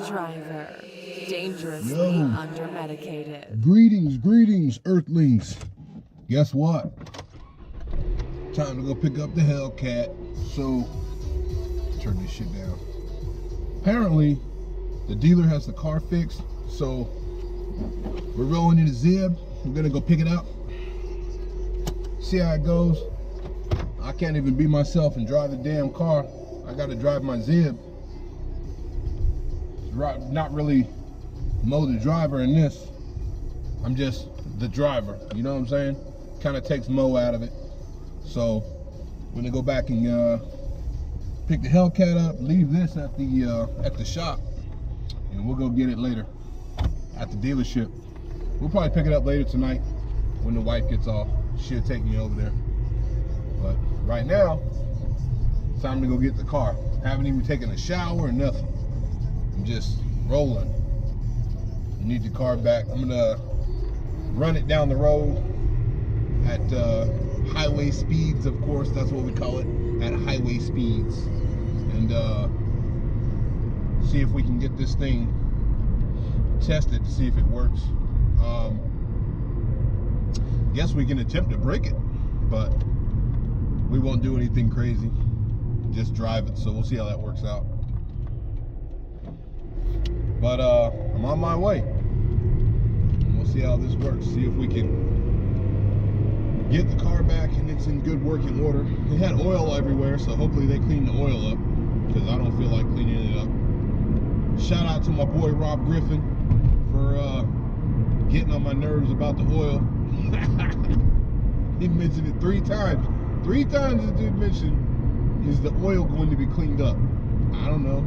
MoeTheDriver, dangerously undermedicated. Greetings, Earthlings. Guess what? Time to go pick up the Hellcat. So, turn this shit down. Apparently, the dealer has the car fixed, so we're rolling in a Zib. We're gonna go pick it up. See how it goes. I can't even be myself and drive the damn car. I gotta drive my Zib. Not really MoeTheDriver in this. I'm just the driver, you know what I'm saying? Kind of takes Mo out of it. So we're gonna go back and pick the Hellcat up, leave this at the shop, and we'll go get it later at the dealership. We'll probably pick it up later tonight when the wife gets off. She'll take me over there. But right now, it's time to go get the car. Haven't even taken a shower or nothing. I'm just rolling. Need the car back. I'm gonna run it down the road at highway speeds, of course. That's what we call it, at highway speeds, and see if we can get this thing tested to see if it works. Guess we can attempt to break it, but we won't do anything crazy. Just drive it, so we'll see how that works out. But I'm on my way. And we'll see how this works. See if we can get the car back and it's in good working order. It had oil everywhere, so hopefully they clean the oil up, because I don't feel like cleaning it up. Shout out to my boy Rob Griffin for getting on my nerves about the oil. He mentioned it 3 times. 3 times this dude mentioned, is the oil going to be cleaned up? I don't know.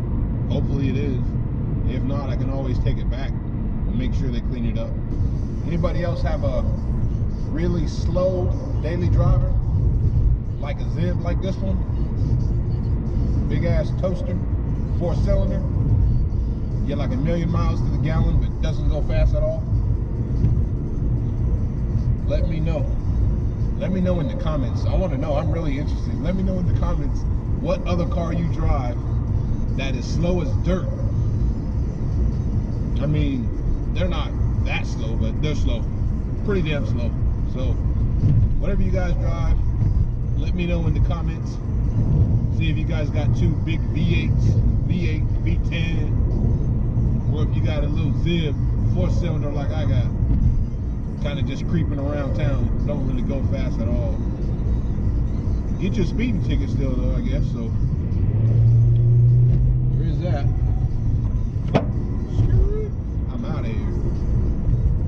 Hopefully it is. If not, I can always take it back and make sure they clean it up. Anybody else have a really slow daily driver? Like a Zib like this one? Big ass toaster, 4-cylinder. Get like 1,000,000 miles to the gallon, but doesn't go fast at all? Let me know. Let me know in the comments. I want to know. I'm really interested. Let me know in the comments what other car you drive that is slow as dirt. I mean, they're not that slow, but they're slow. Pretty damn slow. So, whatever you guys drive, let me know in the comments. See if you guys got 2 big V8s, V8, V10, or if you got a little Zib 4-cylinder like I got. Kind of just creeping around town, don't really go fast at all. Get your speeding ticket still though, I guess, so. Where is that? I'm out of here.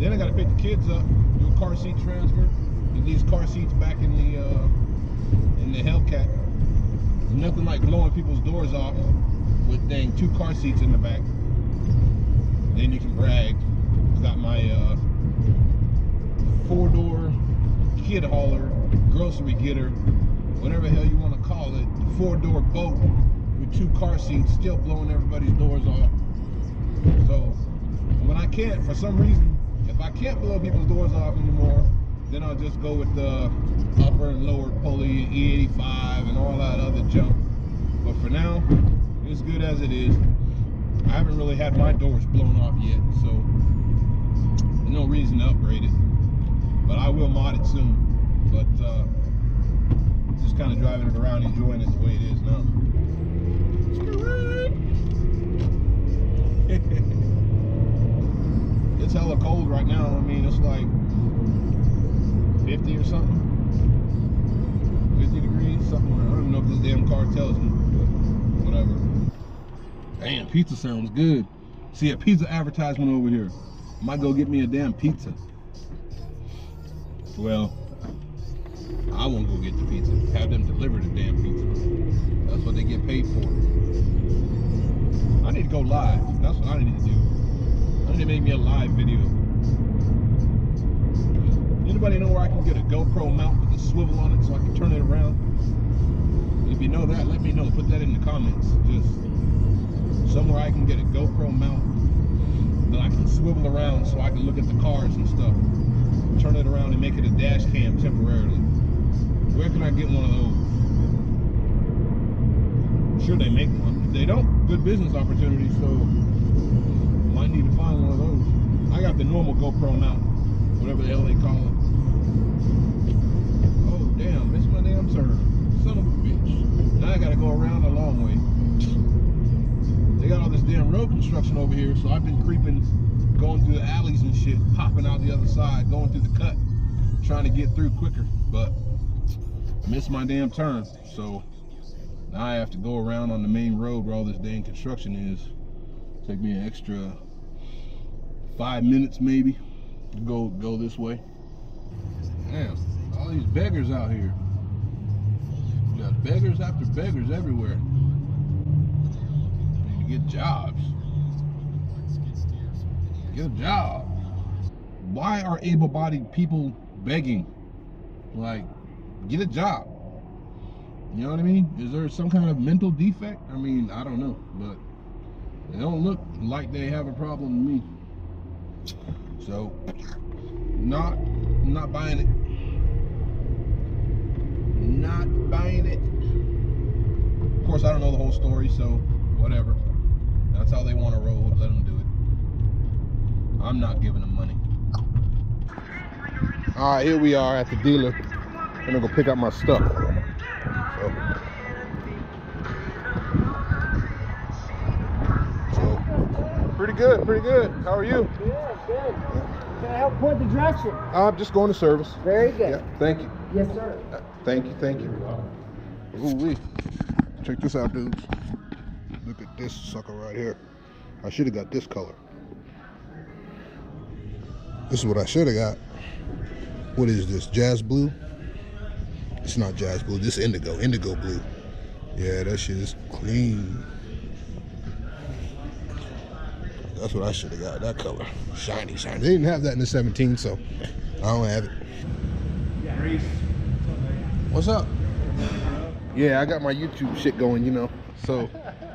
Then I gotta pick the kids up, do a car seat transfer, get these car seats back in the Hellcat. There's nothing like blowing people's doors off with dang 2 car seats in the back. Then you can brag. I've got my 4-door kid hauler, grocery getter, whatever the hell you want to call it, 4-door boat with 2 car seats, still blowing everybody's doors off. So when I can't, for some reason, if I can't blow people's doors off anymore, then I'll just go with the upper and lower pulley, E85 and all that other junk. But for now, it's good as it is. I haven't really had my doors blown off yet, so there's no reason to upgrade it. But I will mod it soon. But just kind of driving it around, enjoying it the way it is now. It's hella cold right now. I mean, it's like 50 or something. 50 degrees, something. I don't even know if this damn car tells me, but whatever. Damn, pizza sounds good. See a pizza advertisement over here. Might go get me a damn pizza. Well, I won't go get the pizza. Have them deliver the damn pizza. That's what they get paid for. I need to go live. That's what I need to do. I need to make me a live video. Anybody know where I can get a GoPro mount with a swivel on it so I can turn it around? If you know that, let me know. Put that in the comments. Just somewhere I can get a GoPro mount that I can swivel around so I can look at the cars and stuff. Turn it around and make it a dash cam temporarily. Where can I get one of those? I'm sure they make one. If they don't, good business opportunity. So Might need to find one of those. I got the normal GoPro mount, whatever the hell they call it. Oh damn, missed my damn turn. Son of a bitch. Now I gotta go around a long way. They got all this damn road construction over here, so I've been creeping, going through the alleys and shit, popping out the other side, going through the cut, trying to get through quicker, but I missed my damn turn. So now I have to go around on the main road where all this dang construction is. Take me an extra 5 minutes maybe to go this way. Damn, all these beggars out here. You got beggars after beggars everywhere. Need to get jobs. Get a job. Why are able-bodied people begging? Like, get a job. You know what I mean? Is there some kind of mental defect? I mean, I don't know, but they don't look like they have a problem to me. So, not buying it. Not buying it. Of course, I don't know the whole story, so whatever. That's how they want to roll. Let them do it. I'm not giving them money. All right, here we are at the dealer. I'm gonna go pick up my stuff. So pretty good, pretty good. How are you? Good, good. Can I help point the direction? I'm just going to service. Very good. Yeah, thank you. Yes, sir. Thank you, thank you. Ooh-wee. Check this out, dudes. Look at this sucker right here. I should have got this color. This is what I should have got. What is this, jazz blue? It's not jazz blue, this is indigo blue. Yeah, that shit is clean. That's what I should have got, that color. Shiny, shiny. They didn't have that in the 17, so I don't have it. What's up? Yeah, I got my YouTube shit going, you know. So,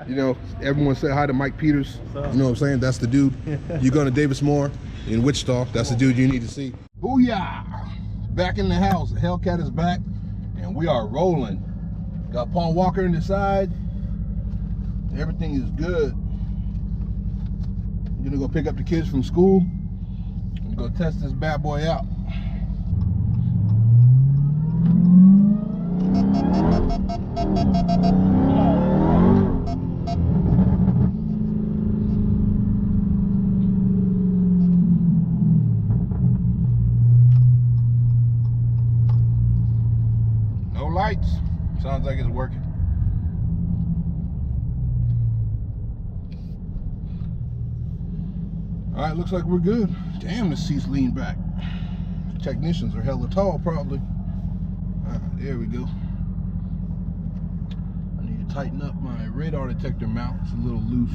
you know, everyone said hi to Mike Peters. You know what I'm saying? That's the dude. You're going to Davis Moore in Wichita. That's the dude you need to see. Booyah! Back in the house. The Hellcat is back, and we are rolling. Got Paul Walker in the side. Everything is good. I'm gonna go pick up the kids from school and go test this bad boy out. No lights. Sounds like it's working. All right, looks like we're good. Damn, the seats lean back. The technicians are hella tall, probably. All right, there we go. I need to tighten up my radar detector mount. It's a little loose.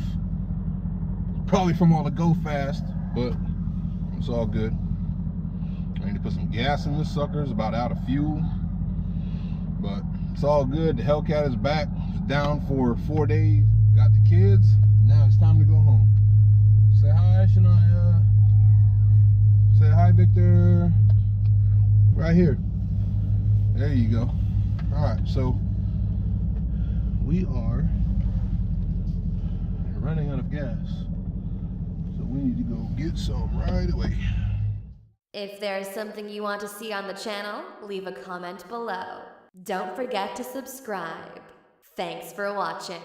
Probably from all the go fast, but it's all good. I need to put some gas in this sucker. It's about out of fuel, but it's all good. The Hellcat is back. It's down for 4 days. Got the kids. Now it's time to go home. Say hi, Shania. Say hi, Victor. Right here. There you go. All right, so we are running out of gas. So we need to go get some right away. If there's something you want to see on the channel, leave a comment below. Don't forget to subscribe. Thanks for watching.